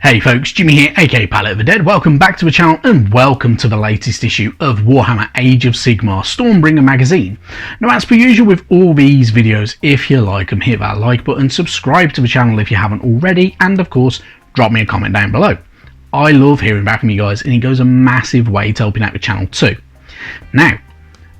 Hey folks, Jimmy here, aka Palette of the Dead. Welcome back to the channel and welcome to the latest issue of Warhammer Age of Sigmar Stormbringer magazine. Now, as per usual with all these videos, if you like them, hit that like button, subscribe to the channel if you haven't already, and of course drop me a comment down below. I love hearing back from you guys and it goes a massive way to helping out the channel too. Now,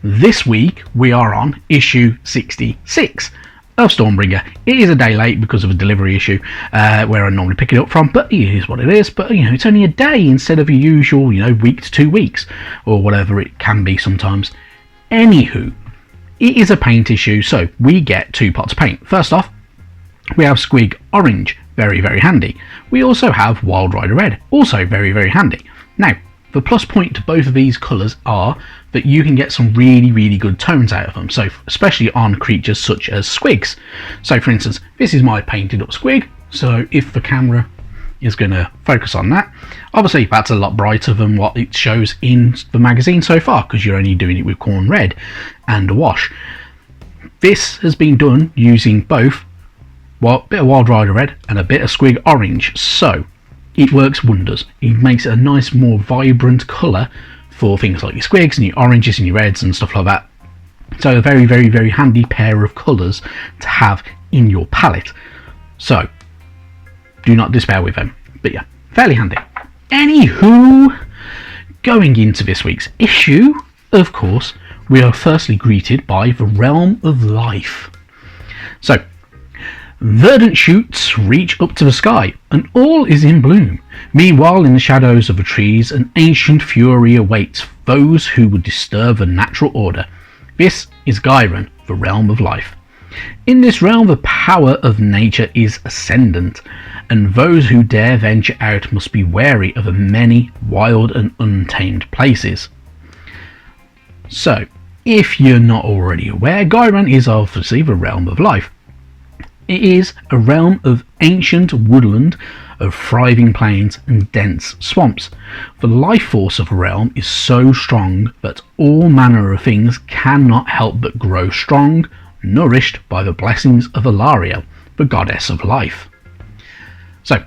this week we are on issue 66 of Stormbringer. It is a day late because of a delivery issue where I normally pick it up from, but it is what it is. But it's only a day instead of a usual week to 2 weeks or whatever it can be sometimes. Anywho, it is a paint issue, so we get 2 pots of paint. First off, we have Squig Orange, very handy. We also have Wild Rider Red, also very handy. Now, the plus point to both of these colours are that you can get some really good tones out of them, so especially on creatures such as squigs. So for instance, this is my painted up squig, so if the camera is going to focus on that, obviously that's a lot brighter than what it shows in the magazine so far, because you're only doing it with corn red and a wash. This has been done using both a bit of Wild Rider Red and a bit of Squig Orange, so it works wonders. It makes it a nice, more vibrant colour for things like your squigs and your oranges and your reds and stuff like that. So a very handy pair of colours to have in your palette. So do not despair with them. But yeah, fairly handy. Anywho, going into this week's issue, of course, we are firstly greeted by the Realm of Life. So, verdant shoots reach up to the sky, and all is in bloom. Meanwhile, in the shadows of the trees, an ancient fury awaits those who would disturb the natural order. This is Ghyran, the Realm of Life. In this realm, the power of nature is ascendant, and those who dare venture out must be wary of the many wild and untamed places. So, if you're not already aware, Ghyran is obviously the Realm of Life. It is a realm of ancient woodland, of thriving plains and dense swamps. The life force of the realm is so strong that all manner of things cannot help but grow strong, nourished by the blessings of Alaria, the goddess of life. So,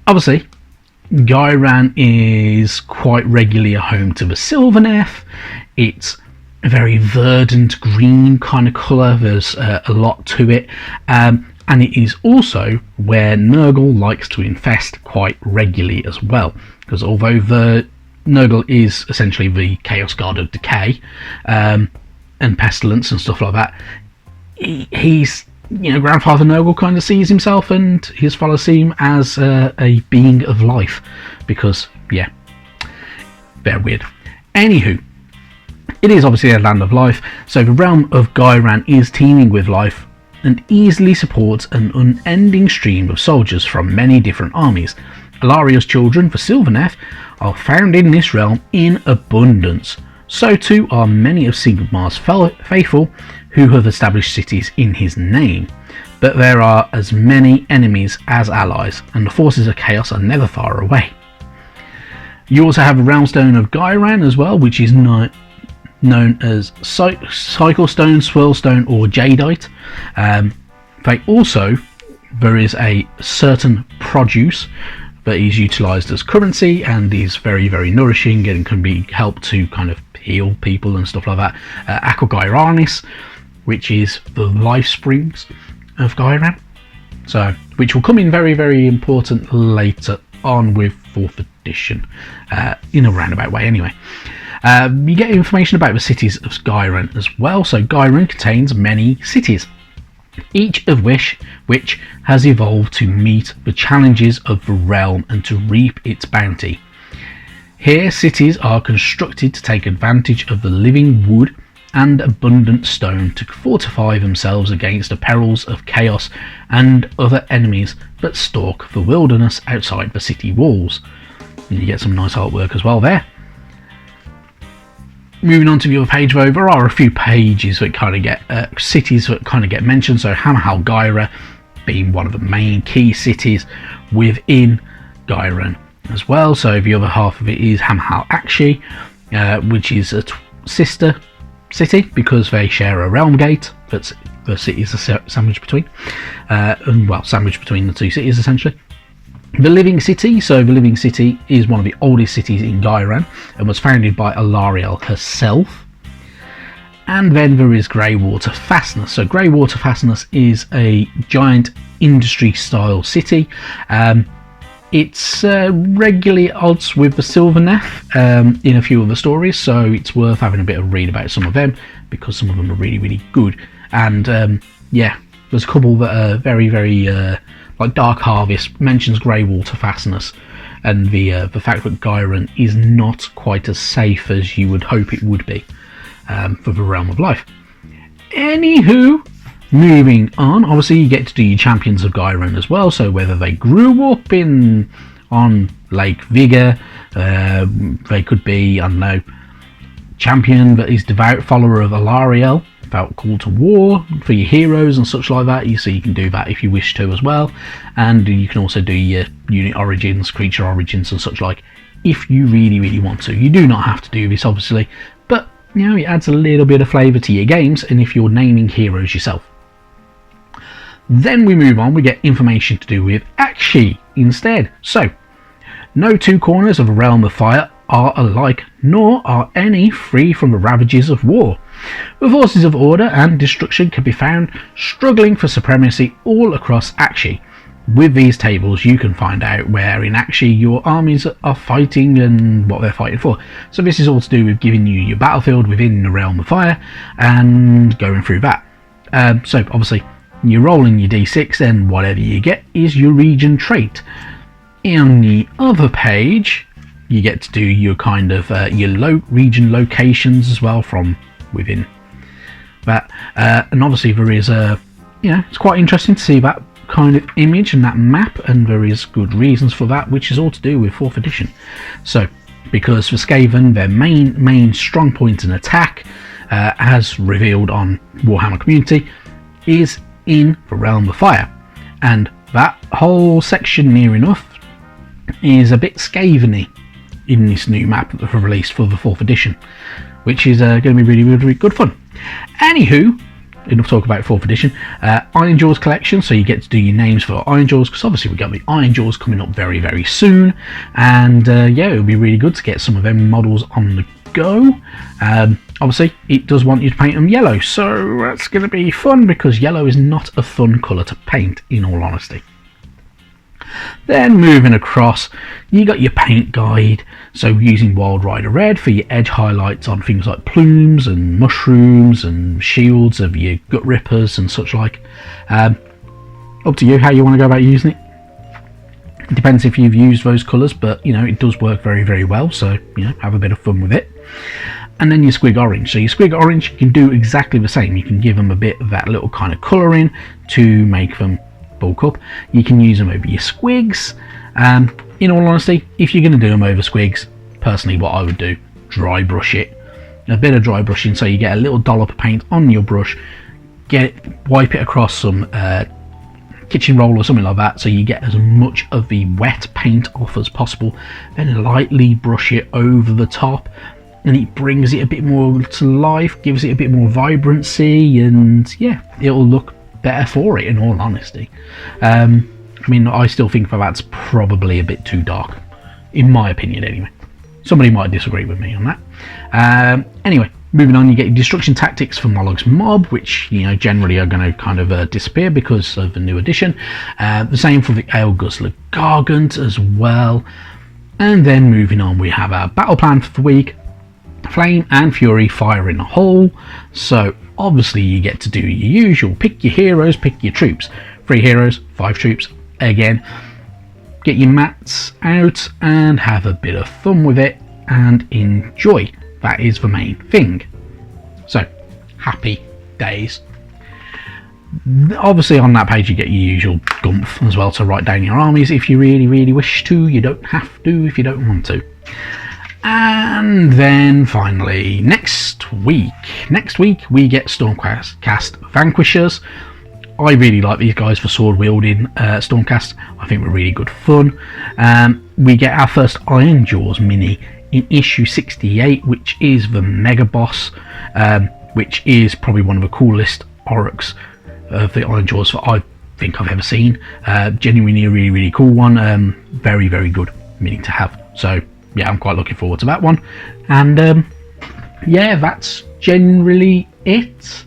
obviously, Ghyran is quite regularly a home to the Sylvaneth. It's a very verdant green kind of colour. There's a lot to it, and it is also where Nurgle likes to infest quite regularly as well, because although the Nurgle is essentially the Chaos God of Decay and Pestilence and stuff like that, he's Grandfather Nurgle kind of sees himself and his followers see him as a being of life, because yeah, they're weird. Anywho, it is obviously a land of life, so the realm of Ghyran is teeming with life and easily supports an unending stream of soldiers from many different armies. Alaria's children, the Sylvaneth, are found in this realm in abundance. So too are many of Sigmar's faithful who have established cities in his name. But there are as many enemies as allies, and the forces of chaos are never far away. You also have the Realmstone of Ghyran as well, which is known as Cycle Stone, Swirl Stone or Jadeite. There is a certain produce that is utilised as currency and is very nourishing and can be helped to kind of heal people and stuff like that. Aqua Ghyranis, which is the life springs of Ghyran, so which will come in very important later on with 4th edition, in a roundabout way anyway. You get information about the cities of Ghyran as well. So Ghyran contains many cities, each of which has evolved to meet the challenges of the realm and to reap its bounty. Here, cities are constructed to take advantage of the living wood and abundant stone to fortify themselves against the perils of chaos and other enemies that stalk the wilderness outside the city walls. And you get some nice artwork as well there. Moving on to the other page, though, there are a few pages that kind of get cities that kind of get mentioned. So Hammerhal Ghyra being one of the main key cities within Ghyran as well. So the other half of it is Hammerhal Akshi, which is a sister city because they share a realm gate. That's the cities are sandwiched between, sandwiched between the two cities essentially. The Living City. So the Living City is one of the oldest cities in Ghyran and was founded by Alarielle herself. And then there is Greywater Fastness. So Greywater Fastness is a giant industry style city. It's regularly at odds with the Silverneth in a few of the stories, so it's worth having a bit of a read about some of them, because some of them are really, really good. And yeah, there's a couple that are very, very like Dark Harvest mentions Greywater Fastness, and the fact that Ghyran is not quite as safe as you would hope it would be for the Realm of Life. Anywho, moving on, obviously you get to do your Champions of Ghyran as well, so whether they grew up on Lake Vigor, they could be, I don't know, champion that is devout follower of Alarielle, felt called to war for your heroes and such like that. So you can do that if you wish to as well, and you can also do your unit origins, creature origins and such like if you really, really want to. You do not have to do this obviously, but you know, it adds a little bit of flavour to your games, and if you're naming heroes yourself. Then we move on, we get information to do with Akshi instead. So, no two corners of a realm of fire are alike, nor are any free from the ravages of war. The forces of order and destruction can be found struggling for supremacy all across Akshi. With these tables you can find out where in Akshi your armies are fighting and what they're fighting for. So this is all to do with giving you your battlefield within the realm of fire and going through that. So obviously you're rolling your d6, and whatever you get is your region trait. On the other page you get to do your kind of your region locations as well from within that, and obviously there is it's quite interesting to see that kind of image and that map, and there is good reasons for that, which is all to do with 4th edition. So because for Skaven, their main strong point and attack, as revealed on Warhammer Community, is in the Realm of Fire, and that whole section near enough is a bit Skaven-y in this new map that they've released for the 4th edition, which is going to be really, really, really good fun. Anywho, enough talk about 4th edition. Iron Jaws collection, so you get to do your names for Iron Jaws, because obviously we've got the Iron Jaws coming up very, very soon, and yeah, it'll be really good to get some of them models on the go. Obviously it does want you to paint them yellow, so that's going to be fun, because yellow is not a fun colour to paint in all honesty. Then moving across, you got your paint guide, so using Wild Rider Red for your edge highlights on things like plumes and mushrooms and shields of your gut rippers and such like. Up to you how you want to go about using it. It depends if you've used those colours, but you know, it does work very, very well, so you know, have a bit of fun with it. And then your Squig Orange. So your Squig Orange, you can do exactly the same. You can give them a bit of that little kind of colouring to make them bulk up. You can use them over your squigs. In all honesty, if you're going to do them over squigs, personally what I would do, dry brush it. A bit of dry brushing, so you get a little dollop of paint on your brush, wipe it across some kitchen roll or something like that, so you get as much of the wet paint off as possible, then lightly brush it over the top, and it brings it a bit more to life, gives it a bit more vibrancy, and yeah, it'll look better for it in all honesty. I mean, I still think that that's probably a bit too dark, in my opinion anyway. Somebody might disagree with me on that. Anyway, moving on, you get your destruction tactics for Moloch's Mob, which you know generally are going to kind of disappear because of the new edition. The same for the Ale Guzzler Gargant as well. And then moving on, we have our battle plan for the week. Flame and Fury fire in a hole. So obviously you get to do your usual, pick your heroes, pick your troops. 3 heroes, 5 troops. Again, get your mats out and have a bit of fun with it and enjoy. That is the main thing. So happy days. Obviously on that page you get your usual gumph as well to write down your armies if you really, really wish to. You don't have to if you don't want to. And then finally, next week we get Stormcast Vanquishers. I really like these guys for sword wielding Stormcast. I think they're really good fun. We get our first Iron Jaws mini in issue 68, which is the Mega Boss, which is probably one of the coolest orcs of the Iron Jaws that I've think I've ever seen. Genuinely a really, really cool one. Very, very good mini to have. So yeah, I'm quite looking forward to that one. And yeah, that's generally it.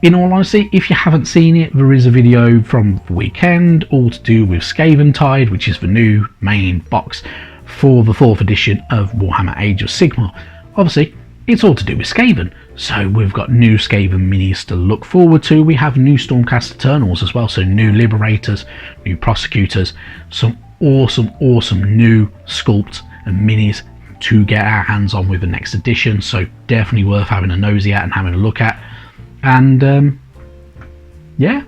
In all honesty, if you haven't seen it, there is a video from the weekend all to do with Skaven Tide, which is the new main box for the 4th edition of Warhammer Age of Sigmar. Obviously, it's all to do with Skaven, so we've got new Skaven minis to look forward to. We have new Stormcast Eternals as well, so new Liberators, new Prosecutors, some awesome new sculpts and minis to get our hands on with the next edition, so definitely worth having a nosy at and having a look at. And yeah,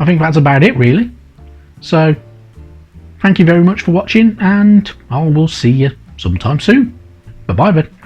I think that's about it really. So thank you very much for watching, and I will see you sometime soon. Bye bye then.